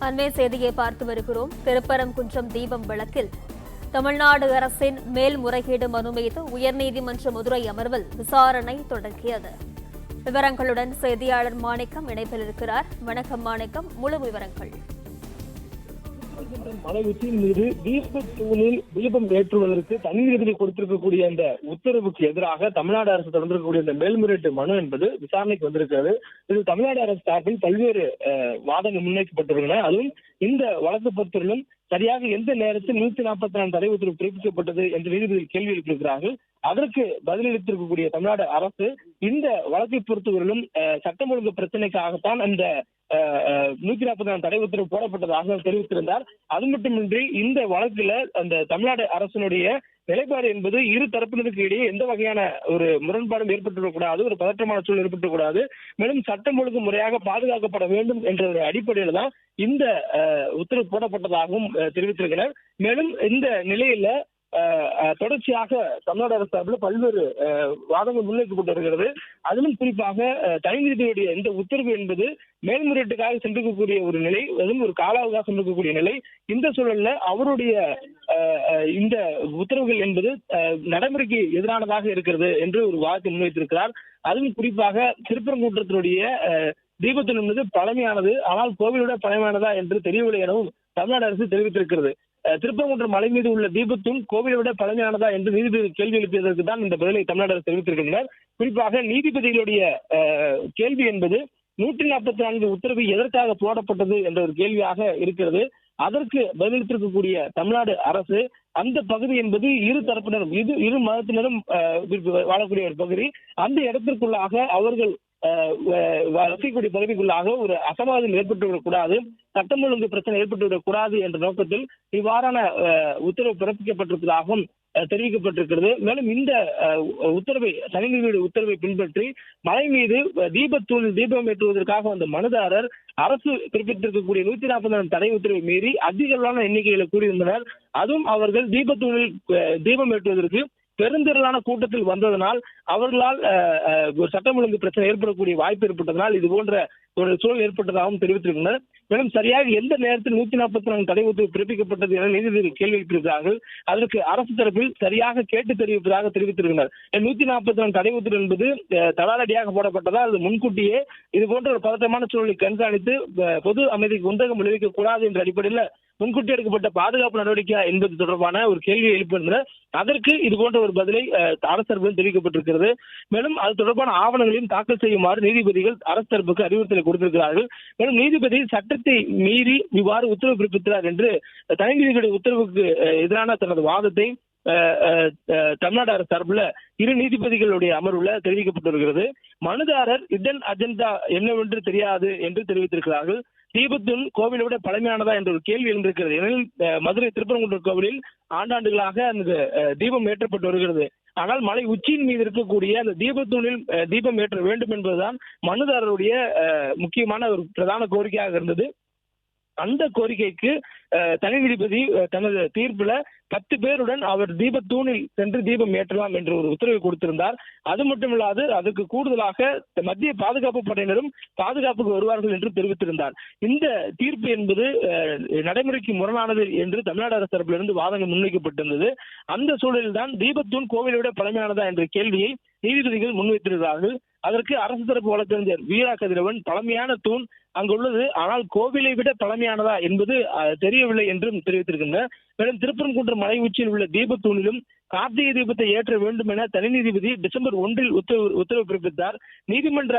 அண்மை செய்தியை பார்த்து வருகிறோம். திருப்பரங்குன்றம் தீபம் வழக்கில் தமிழ்நாடு அரசின் மேல்முறையீடு மனு மீது உயர்நீதிமன்ற மதுரை அமர்வில் விசாரணை தொடங்கியது. விவரங்களுடன் செய்தியாளர் மாணிக்கம் இணைப்பில் இருக்கிறார். வணக்கம் மாணிக்கம், முழு விவரங்கள். மலை உச்சியின் மீது தீபத்தூணில் தீபம் ஏற்றுவதற்கு தண்ணீர் கொடுத்திருக்கக்கூடிய அந்த உத்தரவுக்கு எதிராக தமிழ்நாடு அரசு தொடர்ந்திருக்கக்கூடிய இந்த மேல்முறையீட்டு மனு என்பது விசாரணைக்கு வந்திருக்கிறது. இது தமிழ்நாடு அரசு சார்பில் பல்வேறு வாதங்கள் முன்வைக்கப்பட்டிருக்கின்றன. அதுவும் இந்த வழக்கு பொறுத்தவரையிலும் சரியாக எந்த நேரத்தில் 144 தடை உத்தரவு பிறப்பிக்கப்பட்டது என்று நீதிபதிகள் கேள்வி எழுப்பியிருக்கிறார்கள். அதற்கு பதிலளித்திருக்கக்கூடிய தமிழ்நாடு அரசு இந்த வழக்கை பொறுத்தவரையிலும் சட்டம் ஒழுங்கு பிரச்சனைக்காகத்தான் அந்த 144 தடை உத்தரவு போடப்பட்டதாக தெரிவித்திருந்தார். அது மட்டுமின்றி இந்த வழக்குல அந்த தமிழ்நாடு அரசினுடைய நிலைப்பாடு என்பது இரு தரப்பினருக்கு இடையே எந்த வகையான ஒரு முரண்பாடும் ஏற்பட்டுவிடக்கூடாது, ஒரு பதற்றமான சூழல் ஏற்பட்டுவிடக்கூடாது, மேலும் சட்டம் ஒழுங்கு முறையாக பாதுகாக்கப்பட வேண்டும் என்ற அடிப்படையில தான் இந்த உத்தரவு போடப்பட்டதாகவும் தெரிவித்திருக்கிறார். மேலும் இந்த நிலையில தொடர்ச்சியாக தமிழ்நாடு அரசு சார்பில் பல்வேறு வாதங்கள் முன்வைக்கப்பட்டு வருகிறது. அதிலும் குறிப்பாக தனி நீதிபதியுடைய இந்த உத்தரவு என்பது மேல்முறையீட்டுக்காக சென்றிருக்கக்கூடிய ஒரு நிலை, அதுவும் ஒரு கால அவகாசம் இருக்கக்கூடிய நிலை. இந்த சூழல்ல அவருடைய இந்த உத்தரவுகள் என்பது நடைமுறைக்கு எதிரானதாக இருக்கிறது என்று ஒரு வாதத்தை முன்வைத்திருக்கிறார். அதுவும் குறிப்பாக திருப்பரங்குன்றத்தினுடைய தீபத்தூண் என்பது பழமையானது, ஆனால் கோவிலோட பழமையானதா என்று தெரியவில்லை எனவும் தமிழ்நாடு அரசு தெரிவித்திருக்கிறது. திருப்பரங்குன்றம் மலை மீது உள்ள தீபத்தூண் கோவிலை விட பழமையானதா என்று நீதிபதி கேள்வி எழுப்பியதற்கு தான் இந்த பதிலை தமிழ்நாடு அரசு தெரிவித்திருக்கின்றனர். குறிப்பாக நீதிபதிகளுடைய கேள்வி என்பது 144 உத்தரவு எதற்காக போடப்பட்டது என்ற ஒரு கேள்வியாக இருக்கிறது. அதற்கு பதிலளித்திருக்கக்கூடிய தமிழ்நாடு அரசு அந்த பகுதி என்பது இரு தரப்பினரும் இரு மதத்தினரும் வாழக்கூடிய ஒரு பகுதி. அந்த இடத்திற்குள்ளாக அவர்கள் வசிக்கக்கூடிய பகுதிக்குள்ளாக ஒரு அசம்பாவிதம் ஏற்பட்டுவிடக் கூடாது, சட்டம் ஒழுங்கு பிரச்சனை ஏற்பட்டுவிடக் கூடாது என்ற நோக்கத்தில் இவ்வாறான உத்தரவு பிறப்பிக்கப்பட்டிருப்பதாகவும் தெரிவிக்கப்பட்டிருக்கிறது. மேலும் இந்த உத்தரவை தனி நீதிபதி உத்தரவை பின்பற்றி மலை மீது தீபத்தூணில் தீபம் ஏற்றுவதற்காக வந்த மனுதாரர் அரசு பிறப்பித்திருக்கக்கூடிய 144 தடை உத்தரவை மீறி அதிக அளவான எண்ணிக்கைகளை கூறியிருந்தனர். அதுவும் அவர்கள் தீபத்தூணில் தீபம் ஏற்றுவதற்கு பெருந்திரளான கூட்டத்தில் வந்ததனால் அவர்களால் சட்டம் ஒழுங்கு பிரச்சனை ஏற்படக்கூடிய வாய்ப்பு ஏற்பட்டதனால் இது போன்ற ஒரு சூழல் ஏற்பட்டதாகவும் தெரிவித்திருக்கின்றனர். மேலும் சரியாக எந்த நேரத்தில் 144 தடை உத்தரவு பிறப்பிக்கப்பட்டது என நீதிபதிகள் கேள்வி எழுப்பியிருக்கிறார்கள். அதற்கு அரசு தரப்பில் சரியாக கேட்டு தெரிவிப்பதாக தெரிவித்திருக்கிறார். 144 தடை உத்தரவு என்பது தடாலடியாக போடப்பட்டதா, அது முன்கூட்டியே இது போன்ற ஒரு பதற்றமான சூழலை கண்காணித்து பொது அமைதிக்கு குந்தகம் விளைவிக்க கூடாது என்ற அடிப்படையில் முன்கூட்டி எடுக்கப்பட்ட பாதுகாப்பு நடவடிக்கை என்பது தொடர்பான ஒரு கேள்வியை எழுப்பியிருந்தனர். அதற்கு இது போன்ற ஒரு பதிலை அரசு தரப்பில் தெரிவிக்கப்பட்டிருக்கிறது. மேலும் அது தொடர்பான ஆவணங்களையும் தாக்கல் செய்யுமாறு நீதிபதிகள் அரசு தரப்புக்கு அறிவுறுத்தலை கொடுத்திருக்கிறார்கள். மேலும் நீதிபதி சட்டத்தை மீறி இவ்வாறு உத்தரவு பிறப்பித்தார் என்று தனி நீதிபதி உத்தரவுக்கு எதிரான தனது வாதத்தை தமிழ்நாடு அரசு சார்பில் இரு நீதிபதிகளுடைய அமர்வுல தெரிவிக்கப்பட்டு வருகிறது. மனுதாரர் இதன் அஜெண்டா என்னவென்று தெரியாது என்று தெரிவித்திருக்கிறார்கள். தீபத்தூண் கோவிலை விட பழமையானதா என்ற ஒரு கேள்வி எழுந்திருக்கிறது. ஏனெனில் மதுரை திருப்பரங்குன்றம் கோவிலில் ஆண்டாண்டுகளாக அந்த தீபம் ஏற்றப்பட்டு வருகிறது. ஆனால் மலை உச்சியின் மீது இருக்கக்கூடிய அந்த தீபத்தூணில் தீபம் ஏற்ற வேண்டும் என்பதுதான் மனுதாரருடைய முக்கியமான ஒரு பிரதான கோரிக்கையாக இருந்தது. அந்த கோரிக்கைக்கு தனி நீதிபதி தனது தீர்ப்புல 10 பேருடன் அவர் தீபத்தூணில் சென்று தீபம் ஏற்றலாம் என்று ஒரு உத்தரவை கொடுத்திருந்தார். அது மட்டுமில்லாது அதுக்கு கூடுதலாக மத்திய பாதுகாப்பு படையினரும் பாதுகாப்புக்கு வருவார்கள் என்று தெரிவித்திருந்தார். இந்த தீர்ப்பு என்பது நடைமுறைக்கு முரணானது என்று தமிழ்நாடு அரசு தரப்பிலிருந்து வாதங்கள் முன்வைக்கப்பட்டிருந்தது. அந்த சூழலில் தான் தீபத்தூண் கோவிலை விட பழமையானதா என்ற கேள்வியை நீதிபதிகள் முன்வைத்திருக்கிறார்கள். அதற்கு அரசு தரப்பு வழக்கறிஞர் வீரா கதிரவன் பழமையான தூண் அங்குள்ளது, ஆனால் கோவிலை விட பழமையானதா என்பது தெரியவில்லை என்றும் தெரிவித்திருக்கின்றனர். மேலும் திருப்பரங்குன்றம் மலை உச்சியில் உள்ள தீபத்தூணிலும் கார்த்திகை தீபத்தை ஏற்ற வேண்டும் என தனி நீதிபதி டிசம்பர் 1 உத்தரவு பிறப்பித்தார். நீதிமன்ற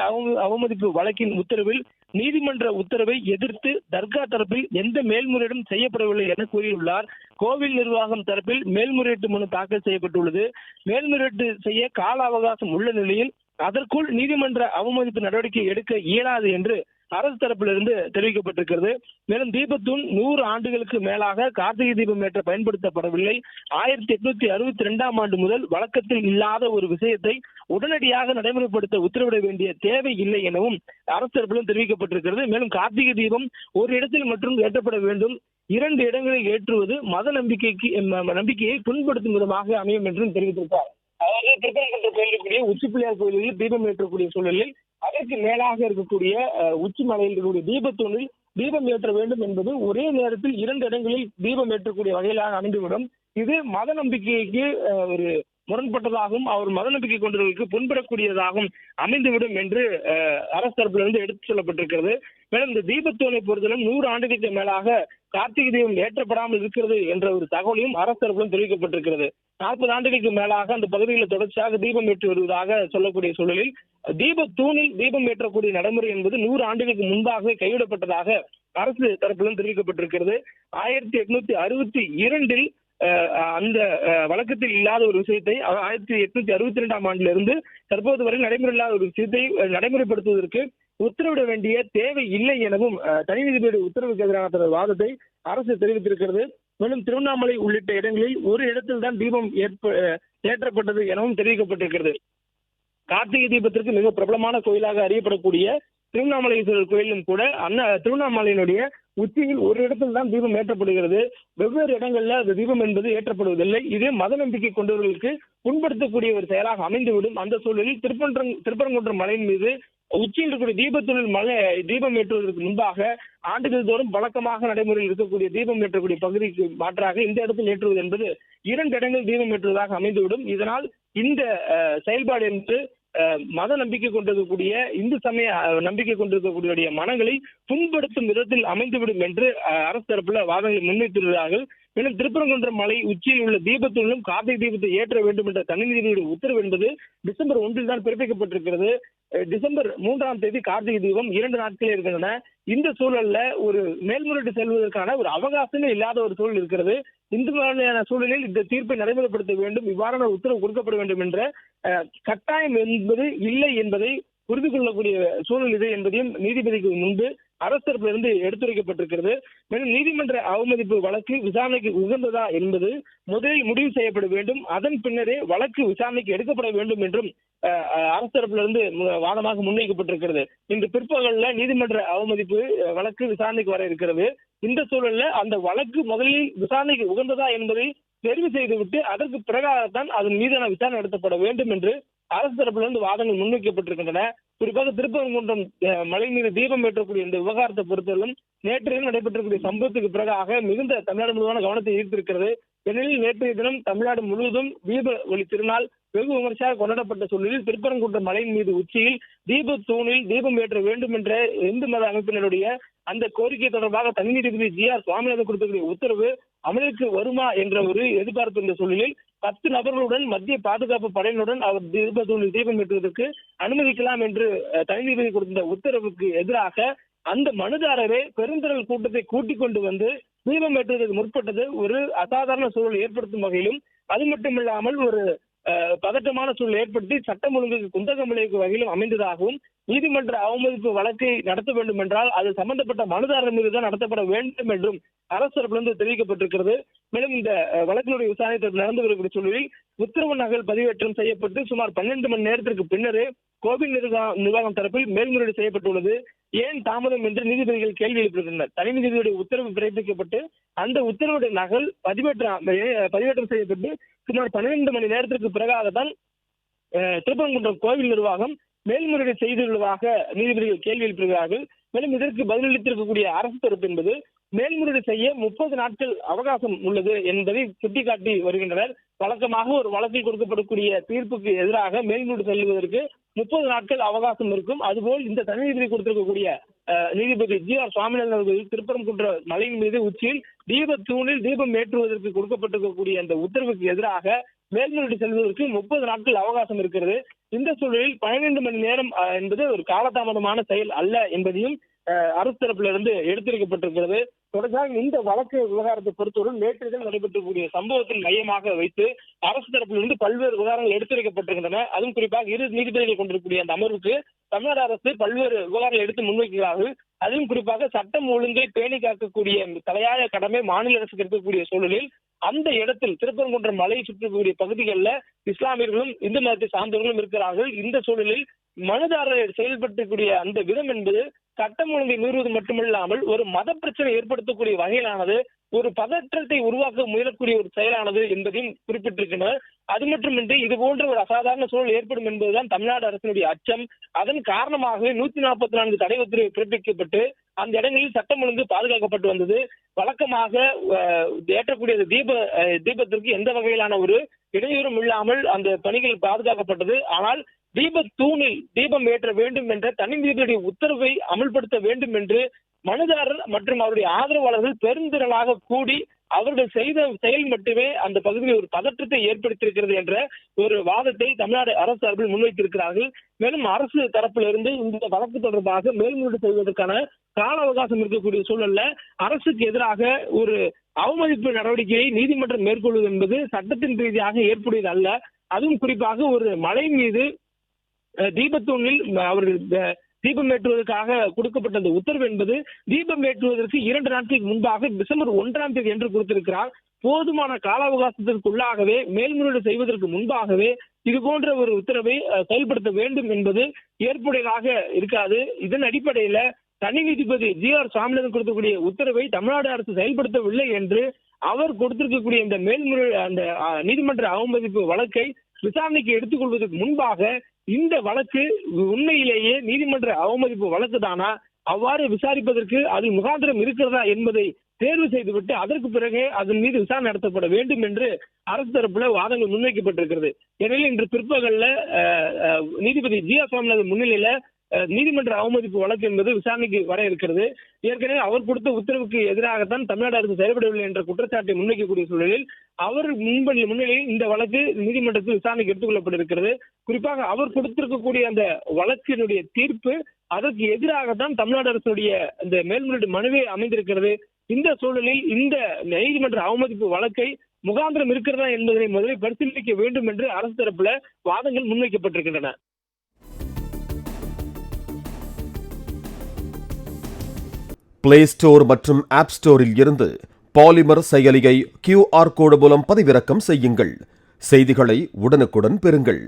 அவமதிப்பு வழக்கின் உத்தரவில் நீதிமன்ற உத்தரவை எதிர்த்து தர்கா தரப்பில் எந்த மேல்முறையீடும் செய்யப்படவில்லை என கூறியுள்ளார். கோவில் நிர்வாகம் தரப்பில் மேல்முறையீட்டு மனு தாக்கல் செய்யப்பட்டுள்ளது. மேல்முறையீட்டு செய்ய கால அவகாசம் உள்ள நிலையில் அதற்குள் நீதிமன்ற அவமதிப்பு நடவடிக்கை எடுக்க இயலாது என்று அரசு தரப்பிலிருந்து தெரிவிக்கப்பட்டிருக்கிறது. மேலும் தீபத்தூண் 100 ஆண்டுகளுக்கு மேலாக கார்த்திகை தீபம் ஏற்ற பயன்படுத்தப்படவில்லை. 1862ஆம் ஆண்டு முதல் வழக்கத்தில் இல்லாத ஒரு விஷயத்தை உடனடியாக நடைமுறைப்படுத்த உத்தரவிட வேண்டிய தேவை இல்லை எனவும் அரசு தரப்பிலும் தெரிவிக்கப்பட்டிருக்கிறது. மேலும் கார்த்திகை தீபம் ஒரு இடத்தில் மட்டும் ஏற்றப்பட வேண்டும், 2 இடங்களில் ஏற்றுவது மத நம்பிக்கையை புண்படுத்தும் விதமாக அமையும் என்றும் தெரிவித்திருக்கிறார். அதாவது திருப்பரங்குன்றம் கோயிலுக்குரிய உச்சிப்பிள்ளையார் கோயிலில் தீபம் ஏற்றக்கூடிய சூழலில் அதற்கு மேலாக இருக்கக்கூடிய உச்சி மலையில் இருக்கக்கூடிய தீபத்தூணில் தீபம் ஏற்ற வேண்டும் என்பது ஒரே நேரத்தில் 2 இடங்களில் தீபம் ஏற்றக்கூடிய வகையிலாக அமைந்துவிடும். இது மத நம்பிக்கைக்கு ஒரு முரண்பட்டதாகவும் அவர் மத நம்பிக்கை கொண்டவர்களுக்கு புண்படக்கூடியதாகவும் அமைந்துவிடும் என்று அரசு தரப்பிலிருந்து எடுத்துச் சொல்லப்பட்டிருக்கிறது. மேலும் இந்த தீபத்தூணை பொறுத்தவரை 100 ஆண்டுகளுக்கு மேலாக கார்த்திகை தீபம் ஏற்றப்படாமல் இருக்கிறது என்ற ஒரு தகவலையும் அரசு தரப்பிலும் தெரிவிக்கப்பட்டிருக்கிறது. 40 ஆண்டுகளுக்கு மேலாக அந்த பகுதிகளில் தொடர்ச்சியாக தீபம் ஏற்றி வருவதாக சொல்லக்கூடிய சூழலில் தீபத்தூணில் தீபம் ஏற்றக்கூடிய நடைமுறை என்பது 100 ஆண்டுகளுக்கு முன்பாகவே கைவிடப்பட்டதாக அரசு தரப்பிலும் தெரிவிக்கப்பட்டிருக்கிறது. 1862 அந்த வழக்கத்தில் இல்லாத ஒரு விஷயத்தை 1862ஆம் ஆண்டிலிருந்து தற்போது வரை நடைமுறை இல்லாத ஒரு விஷயத்தை நடைமுறைப்படுத்துவதற்கு உத்தரவிட வேண்டிய தேவை இல்லை எனவும் தனி நீதிபதி உத்தரவுக்கு எதிரான தனது வாதத்தை அரசு தெரிவித்திருக்கிறது. மேலும் திருவண்ணாமலை உள்ளிட்ட இடங்களில் ஒரு இடத்தில் தான் தீபம் ஏற்றப்பட்டது எனவும் தெரிவிக்கப்பட்டிருக்கிறது. கார்த்திகை தீபத்திற்கு மிக பிரபலமான கோயிலாக அறியப்படக்கூடிய திருவண்ணாமலை கோயிலும் கூட திருவண்ணாமலையினுடைய உச்சியில் ஒரு இடத்தில் தான் தீபம் ஏற்றப்படுகிறது. வெவ்வேறு இடங்கள்ல அந்த தீபம் என்பது ஏற்றப்படுவதில்லை. இதே மத நம்பிக்கை கொண்டவர்களுக்கு புண்படுத்தக்கூடிய ஒரு செயலாக அமைந்துவிடும். அந்த சூழலில் திருப்பரங்குன்றம் மலையின் மீது உச்சியில் இருக்கக்கூடிய தீபம் ஏற்றுவதற்கு முன்பாக ஆண்டுகள் தோறும் வழக்கமாக நடைமுறையில் இருக்கக்கூடிய தீபம் ஏற்றக்கூடிய பகுதிக்கு மாற்றாக இந்த இடத்தில் ஏற்றுவது என்பது 2 இடங்கள் தீபம் ஏற்றுவதாக அமைந்துவிடும். இதனால் இந்த செயல்பாடு என்று மத நம்பிக்கை கொண்டிருக்கக்கூடிய இந்து சமய நம்பிக்கை கொண்டிருக்கக்கூடிய மனங்களை புண்படுத்தும் விதத்தில் அமைந்துவிடும் என்று அரசு தரப்புல வாதங்களை முன்வைத்துள்ளார்கள். மேலும் திருப்பரங்குன்றம் மலை உச்சியில் உள்ள தீபத்திலும் கார்த்திகை தீபத்தை ஏற்ற வேண்டும் என்ற தனி நீதிபதியுடைய உத்தரவு என்பது டிசம்பர் 1 தான் பிறப்பிக்கப்பட்டிருக்கிறது. டிசம்பர் 3ஆம் தேதி கார்த்திகை தீபம் 2 நாட்களே இருக்கின்றன. இந்த சூழல்ல ஒரு மேல்முறையீடு செல்வதற்கான ஒரு அவகாசமே இல்லாத ஒரு சூழல் இருக்கிறது. இந்த மாதிரியான சூழலில் இந்த தீர்ப்பை நடைமுறைப்படுத்த வேண்டும், இவ்வாறான உத்தரவு கொடுக்கப்பட வேண்டும் என்ற கட்டாயம் என்பது இல்லை என்பதை புரிந்து கொள்ளக்கூடிய சூழல் இது என்பதையும் நீதிபதிக்கு முன்பு அரசு தரப்பிலிருந்து எடுத்துரைக்கப்பட்டிருக்கிறது. மேலும் நீதிமன்ற அவமதிப்பு வழக்கு விசாரணைக்கு உகந்ததா என்பது முதலில் முடிவு செய்யப்பட வேண்டும், அதன் பின்னரே வழக்கு விசாரணைக்கு எடுக்கப்பட வேண்டும் என்றும் அரசு தரப்பிலிருந்து வாதமாக முன்வைக்கப்பட்டிருக்கிறது. இன்று பிற்பகல்ல நீதிமன்ற அவமதிப்பு வழக்கு விசாரணைக்கு வர இருக்கிறது. இந்த சூழல்ல அந்த வழக்கு முதலில் விசாரணைக்கு உகந்ததா என்பதை தெரிவு செய்துவிட்டு அதற்கு பிறகாகத்தான் அதன் மீதான விசாரணை நடத்தப்பட வேண்டும் என்று அரசு தரப்பிலிருந்து வாதங்கள் முன்வைக்கப்பட்டிருக்கின்றன. குறிப்பாக திருப்பரங்குன்றம் மலை மீது தீபம் ஏற்றக்கூடிய இந்த விவகாரத்தை பொறுத்தவரையிலும் நேற்றைய நடைபெற்றக்கூடிய சம்பவத்துக்கு பிறகாக மிகுந்த தமிழ்நாடு முழுவதுமான கவனத்தை ஈர்த்திருக்கிறது. ஏனெனில் நேற்றைய தினம் தமிழ்நாடு முழுவதும் தீப ஒளி திருநாள் வெகு விமர்சையாக கொண்டாடப்பட்ட சூழலில் திருப்பரங்குன்றம் மலையின் மீது உச்சியில் தீபத்தூணில் தீபம் ஏற்ற வேண்டும் என்ற இந்து மத அமைப்பினருடைய அந்த கோரிக்கை தொடர்பாக தனி நீதிபதி GR சுவாமிநாதன் கொடுக்கக்கூடிய உத்தரவு அமலுக்கு வருமா என்ற ஒரு எதிர்பார்ப்பு இந்த சூழலில் 10 நபர்களுடன் மத்திய பாதுகாப்பு படையினருடன் அவர் தீபத்தூணில் தீபம் ஏற்றுவதற்கு அனுமதிக்கலாம் என்று தனி நீதிபதி கொடுத்த உத்தரவுக்கு எதிராக அந்த மனுதாரரே பெருந்திரள் கூட்டத்தை கூட்டிக் கொண்டு வந்து தீபம் ஏற்றுவதற்கு முற்பட்டது ஒரு அசாதாரண சூழல் ஏற்படுத்தும் வகையிலும், அது மட்டுமில்லாமல் ஒரு பதட்டமான சூழல் ஏற்படுத்தி சட்டம் ஒழுங்குக்கு குந்தகம் விளைவிக்கும் வகையிலும் அமைந்ததாகவும், நீதிமன்ற அவமதிப்பு வழக்கை நடத்த வேண்டும் என்றால் அது சம்பந்தப்பட்ட மனுதாரர் மீதுதான் நடத்தப்பட வேண்டும் என்றும் அரசு தரப்பிலிருந்து தெரிவிக்கப்பட்டிருக்கிறது. மேலும் இந்த வழக்கினுடைய விசாரணை நடந்து வரக்கூடிய சூழலில் உத்தரவு நகல் பதிவேற்றம் செய்யப்பட்டு சுமார் 12 மணி நேரத்திற்கு பின்னரே கோவில் நிர்வாகம் தரப்பில் மேல்முறையீடு செய்யப்பட்டுள்ளது. ஏன் தாமதம் என்று நீதிபதிகள் கேள்வி எழுப்பியிருந்தனர். தனி நீதிபதியுடைய உத்தரவு பிறப்பிக்கப்பட்டு அந்த உத்தரவுடைய நகல் பதிவேற்றம் செய்யப்பட்டு சுமார் 12 மணி நேரத்திற்கு பிறகாகத்தான் திருப்பரங்குன்றம் கோவில் நிர்வாகம் மேல்முறையீடு செய்துள்ளதாக நீதிபதிகள் கேள்வி எழுப்புகிறார்கள். மேலும் இதற்கு பதிலளித்திருக்கக்கூடிய அரசு தரப்பு என்பது மேல்முறையீடு செய்ய 30 நாட்கள் அவகாசம் உள்ளது என்பதை சுட்டிக்காட்டி வருகின்றனர். வழக்கமாக ஒரு வழக்கில் கொடுக்கப்படக்கூடிய தீர்ப்புக்கு எதிராக மேல்முறையீடு செல்வதற்கு 30 நாட்கள் அவகாசம் இருக்கும். அதுபோல் இந்த தனி நீதிபதி கொடுத்திருக்கக்கூடிய நீதிபதி GR சுவாமிநாதன் அவர்கள் திருப்பரங்குன்ற மலையின் மீது உச்சியில் தீபத்தூணில் தீபம் ஏற்றுவதற்கு கொடுக்கப்பட்டிருக்கக்கூடிய அந்த உத்தரவுக்கு எதிராக மேல்முறையீடு செல்வதற்கு 30 நாட்கள் அவகாசம் இருக்கிறது. இந்த சூழலில் 12 மணி நேரம் என்பது ஒரு காலதாமதமான செயல் அல்ல என்பதையும் அரசு தரப்பிலிருந்து எடுத்துரைக்கப்பட்டிருக்கிறது. தொடர்ச்சியாக இந்த வழக்கு விவகாரத்தை பொறுத்தவரை நேற்று தினம் நடைபெற்றக்கூடிய சம்பவத்தில் மையமாக வைத்து அரசு தரப்பிலிருந்து பல்வேறு விவகாரங்கள் எடுத்துரைக்கப்பட்டிருக்கின்றன. அதுவும் குறிப்பாக 2 நீதிபதிகள் கொண்டிருக்கக்கூடிய அந்த அமர்வுக்கு தமிழ்நாடு அரசு பல்வேறு விவகாரங்கள் எடுத்து முன்வைக்கிறார்கள். அதிலும் குறிப்பாக சட்டம் ஒழுங்கை பேணி காக்கக்கூடிய தலையாய கடமை மாநில அரசுக்கு இருக்கக்கூடிய சூழலில் அந்த இடத்தில் திருப்பரங்குன்றம் மலையை சுற்றக்கூடிய பகுதிகளில் இஸ்லாமியர்களும் இந்து மதத்தை சார்ந்தவர்களும் இருக்கிறார்கள். இந்த சூழலில் மனுதாரர் செயல்படுத்தக்கூடிய அந்த விதம் என்பது சட்டம் ஒழுங்கை மீறுவது மட்டுமில்லாமல் ஒரு மத பிரச்சனை ஏற்படுத்தக்கூடிய வகையிலானது, ஒரு பதற்றத்தை உருவாக்க முயலக்கூடிய ஒரு செயலானது என்பதையும் குறிப்பிட்டிருக்கின்றனர். அது மட்டுமின்றி இது போன்ற ஒரு அசாதாரண சூழல் ஏற்படும் என்பதுதான் தமிழ்நாடு அரசினுடைய அச்சம். அதன் காரணமாக 144 தடை உத்தரவு பிறப்பிக்கப்பட்டு அந்த இடங்களில் சட்டம் ஒழுங்கு பாதுகாக்கப்பட்டு வந்தது. வழக்கமாக ஏற்றக்கூடிய தீபத்திற்கு எந்த வகையிலான ஒரு இடையூறும் இல்லாமல் அந்த பணிகள் பாதுகாக்கப்பட்டது. ஆனால் தீபத்தூணில் தீபம் ஏற்ற வேண்டும் என்ற தனி நீதிபதியுடைய உத்தரவை அமல்படுத்த வேண்டும் என்று மனுதாரர் மற்றும் அவருடைய ஆதரவாளர்கள் பெருந்திரளாக கூடி அவர்கள் செய்த செயல் மட்டுமே அந்த பகுதியில் ஒரு பதற்றத்தை ஏற்படுத்தியிருக்கிறது என்ற ஒரு வாதத்தை தமிழ்நாடு அரசு சார்பில் முன்வைத்திருக்கிறார்கள். மேலும் அரசு தரப்பிலிருந்து இந்த வழக்கு தொடர்பாக மேல்முறையீடு செய்வதற்கான கால அவகாசம் இருக்கக்கூடிய சூழல்ல அரசுக்கு எதிராக ஒரு அவமதிப்பு நடவடிக்கையை நீதிமன்றம் மேற்கொள்வது என்பது சட்டத்தின் ரீதியாக ஏற்புடையது அல்ல. அதுவும் குறிப்பாக ஒரு மலை மீது தீபத்தூணில் அவர்கள் தீபம் ஏற்றுவதற்காக கொடுக்கப்பட்ட அந்த உத்தரவு என்பது தீபம் ஏற்றுவதற்கு 2 நாட்களுக்கு முன்பாக டிசம்பர் 1ஆம் தேதி என்று கொடுத்திருக்கிறார். போதுமான கால அவகாசத்திற்குள்ளாகவே மேல்முறையீடு செய்வதற்கு முன்பாகவே இது போன்ற ஒரு உத்தரவை செயல்படுத்த வேண்டும் என்பது ஏற்புடையதாக இருக்காது. இதன் அடிப்படையில தனி நீதிபதி ஜி.ஆர். சாமிநாதன் கொடுக்கக்கூடிய உத்தரவை தமிழ்நாடு அரசு செயல்படுத்தவில்லை என்று அவர் கொடுத்திருக்கக்கூடிய இந்த அந்த நீதிமன்ற அவமதிப்பு வழக்கை விசாரணைக்கு எடுத்துக் கொள்வதற்கு முன்பாக இந்த வழக்கு உண்மையிலேயே நீதிமன்ற அவமதிப்பு வழக்கு தானா, அவ்வாறு விசாரிப்பதற்கு அதில் முகாந்திரம் இருக்கிறதா என்பதை தேர்வு செய்துவிட்டு அதற்கு பிறகு அதன் மீது விசாரணை நடத்தப்பட வேண்டும் என்று அரசு தரப்புல வாதங்கள் முன்வைக்கப்பட்டிருக்கிறது. எனவே இன்று பிற்பகல்ல நீதிபதி ஜி.ஆர். சாமிநாதன் முன்னிலையில நீதிமன்ற அவமதிப்பு வழக்கு என்பது விசாரணைக்கு வர இருக்கிறது. ஏற்கனவே அவர் கொடுத்த உத்தரவுக்கு எதிராகத்தான் தமிழ்நாடு அரசு செயல்படவில்லை என்ற குற்றச்சாட்டை முன்வைக்கக்கூடிய சூழலில் அவர் முன்னிலையில் இந்த வழக்கு நீதிமன்றத்தில் விசாரணைக்கு எடுத்துக் கொள்ளப்பட்டிருக்கிறது. குறிப்பாக அவர் கொடுத்திருக்கக்கூடிய அந்த வழக்கினுடைய தீர்ப்பு அதற்கு எதிராகத்தான் தமிழ்நாடு அரசுடைய இந்த மேல்முறையீடு மனுவே அமைந்திருக்கிறது. இந்த சூழலில் இந்த நீதிமன்ற அவமதிப்பு வழக்கை முகாந்திரம் இருக்கிறதா என்பதை முதலில் பரிசீலிக்க வேண்டும் என்று அரசு தரப்புல வாதங்கள் முன்வைக்கப்பட்டிருக்கின்றன. பிளே ஸ்டோர் மற்றும் ஆப் ஸ்டோரில் இருந்து பாலிமர் செயலியை QR கோடு மூலம் பதிவிறக்கம் செய்யுங்கள். செய்திகளை உடனுக்குடன் பெறுங்கள்.